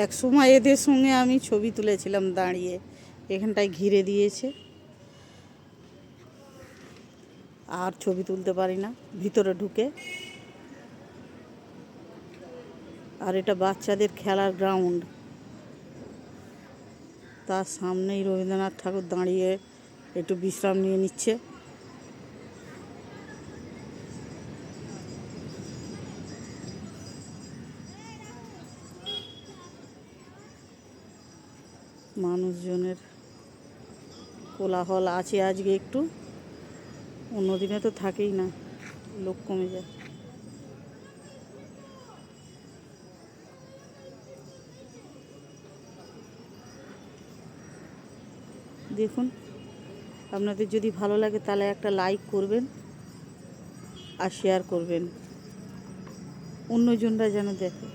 এক সময় এদের সঙ্গে আমি ছবি তুলেছিলাম দাঁড়িয়ে, এখানটায় ঘিরে দিয়েছে আর ছবি তুলতে পারি না ভিতরে ঢুকে। আর এটা বাচ্চাদের খেলার গ্রাউন্ড, তার সামনেই রবীন্দ্রনাথ ঠাকুর দাঁড়িয়ে একটু বিশ্রাম নিয়ে নিচ্ছে। মানুষজনের কোলাহল আছে আজকে একটু, অন্যদিনে তো থাকেই না, লোক কমে যায়। দেখুন, আপনাদের যদি ভালো লাগে তাহলে একটা লাইক করবেন আর শেয়ার করবেন, অন্যজনরা যেন দেখে।